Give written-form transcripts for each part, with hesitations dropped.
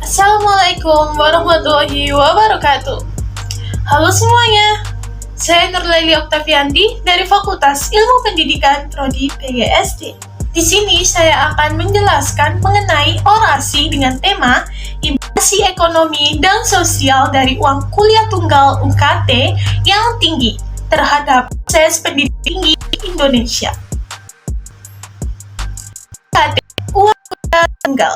Assalamualaikum warahmatullahi wabarakatuh. Halo semuanya, saya Nurlaili Oktavianti dari Fakultas Ilmu Pendidikan Prodi PGSD. Di sini saya akan menjelaskan mengenai orasi dengan tema implikasi ekonomi dan sosial dari uang kuliah tunggal UKT yang tinggi terhadap akses pendidikan tinggi di Indonesia. UKT, uang kuliah tunggal,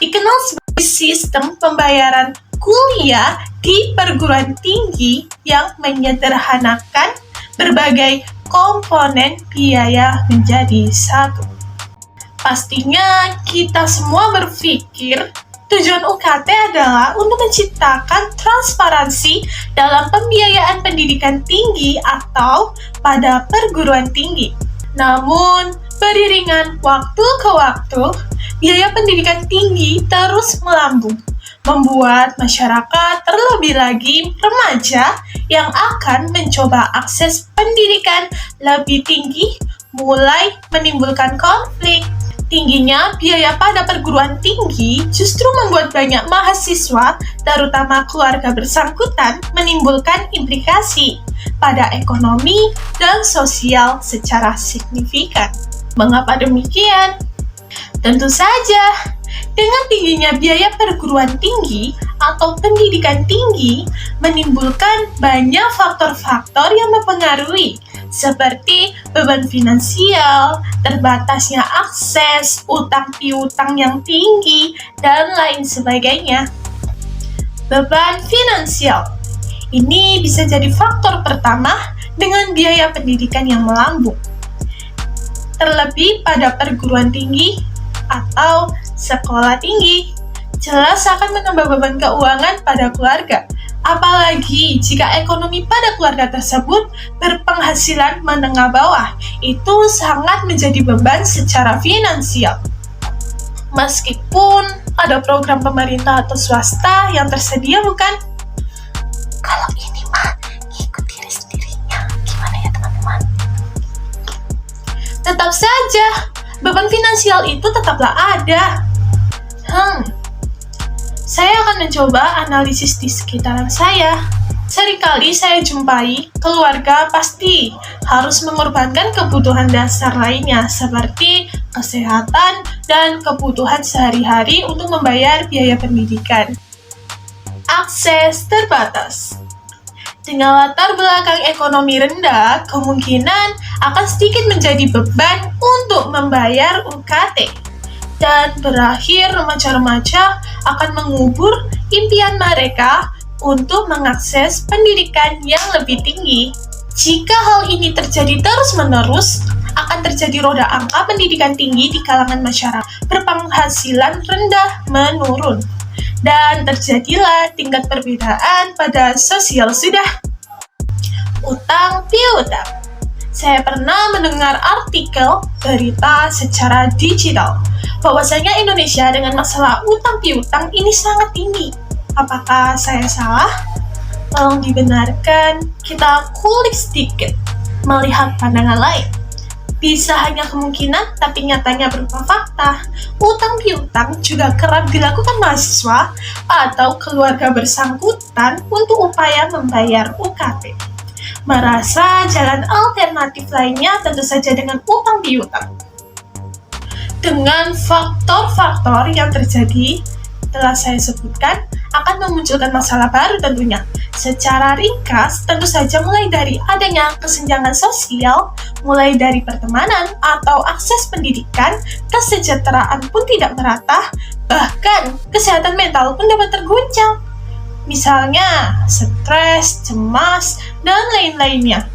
dikenal sebagai sistem pembayaran kuliah di perguruan tinggi yang menyederhanakan berbagai komponen biaya menjadi satu. Pastinya kita semua berpikir tujuan UKT adalah untuk menciptakan transparansi dalam pembiayaan pendidikan tinggi atau pada perguruan tinggi. Namun, beriringan waktu ke waktu, biaya pendidikan tinggi terus melambung, membuat masyarakat, terlebih lagi remaja yang akan mencoba akses pendidikan lebih tinggi, mulai menimbulkan konflik. Tingginya biaya pada perguruan tinggi justru membuat banyak mahasiswa, terutama keluarga bersangkutan, menimbulkan implikasi pada ekonomi dan sosial secara signifikan. Mengapa demikian? Tentu saja, dengan tingginya biaya perguruan tinggi atau pendidikan tinggi menimbulkan banyak faktor-faktor yang mempengaruhi, seperti beban finansial, terbatasnya akses, utang piutang yang tinggi, dan lain sebagainya. Beban finansial ini bisa jadi faktor pertama dengan biaya pendidikan yang melambung, terlebih pada perguruan tinggi atau sekolah tinggi. Jelas akan menambah beban keuangan pada keluarga, apalagi jika ekonomi pada keluarga tersebut berpenghasilan menengah bawah. Itu sangat menjadi beban secara finansial. Meskipun ada program pemerintah atau swasta yang tersedia, bukan? Kalau ini mah ikut diri sendirinya. Gimana ya teman-teman? Tetap saja, beban finansial itu tetaplah ada. Saya akan mencoba analisis di sekitaran saya. Seringkali saya jumpai keluarga pasti harus mengorbankan kebutuhan dasar lainnya seperti kesehatan dan kebutuhan sehari-hari untuk membayar biaya pendidikan. Akses terbatas. Dengan latar belakang ekonomi rendah, kemungkinan akan sedikit menjadi beban untuk membayar UKT. Dan berakhir remaja-remaja akan mengubur impian mereka untuk mengakses pendidikan yang lebih tinggi. Jika hal ini terjadi terus-menerus, akan terjadi roda angka pendidikan tinggi di kalangan masyarakat berpenghasilan rendah menurun. Dan terjadilah tingkat perbedaan pada sosial sudah. Utang piutang. Saya pernah mendengar artikel berita secara digital bahwasanya Indonesia dengan masalah utang piutang ini sangat tinggi. Apakah saya salah? Tolong dibenarkan, kita kulik sedikit, melihat pandangan lain. Bisa hanya kemungkinan, tapi nyatanya berupa fakta. Utang piutang juga kerap dilakukan mahasiswa atau keluarga bersangkutan untuk upaya membayar UKT. Merasa jalan alternatif lainnya tentu saja dengan utang piutang. Dengan faktor-faktor yang terjadi telah saya sebutkan akan memunculkan masalah baru tentunya. Secara ringkas, tentu saja mulai dari adanya kesenjangan sosial, mulai dari pertemanan atau akses pendidikan, kesejahteraan pun tidak merata, bahkan kesehatan mental pun dapat terguncang. Misalnya, stres, cemas, dan lain-lainnya.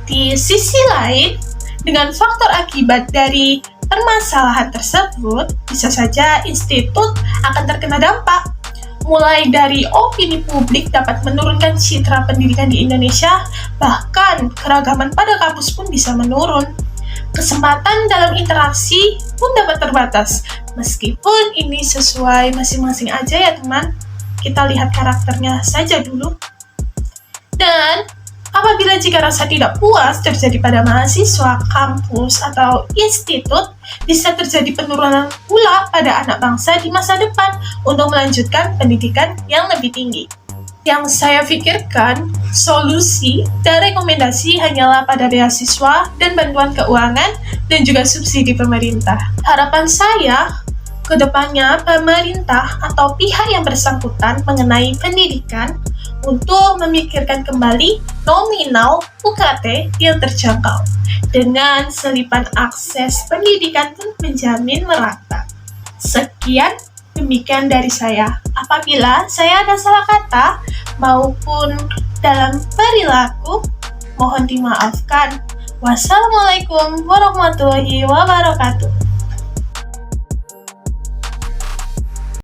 Di sisi lain, dengan faktor akibat dari permasalahan tersebut, bisa saja institut akan terkena dampak. Mulai dari opini publik dapat menurunkan citra pendidikan di Indonesia, bahkan keragaman pada kampus pun bisa menurun. Kesempatan dalam interaksi pun dapat terbatas, meskipun ini sesuai masing-masing aja ya teman. Kita lihat karakternya saja dulu. Dan Apabila jika rasa tidak puas terjadi pada mahasiswa, kampus, atau institut, bisa terjadi penurunan pula pada anak bangsa di masa depan untuk melanjutkan pendidikan yang lebih tinggi. Yang saya pikirkan, solusi dan rekomendasi hanyalah pada beasiswa dan bantuan keuangan dan juga subsidi pemerintah. Harapan saya, kedepannya pemerintah atau pihak yang bersangkutan mengenai pendidikan untuk memikirkan kembali nominal UKT yang terjangkau. Dengan selipan akses pendidikan pun menjamin merata. Sekian, demikian dari saya. Apabila saya ada salah kata maupun dalam perilaku, mohon dimaafkan. Wassalamualaikum warahmatullahi wabarakatuh.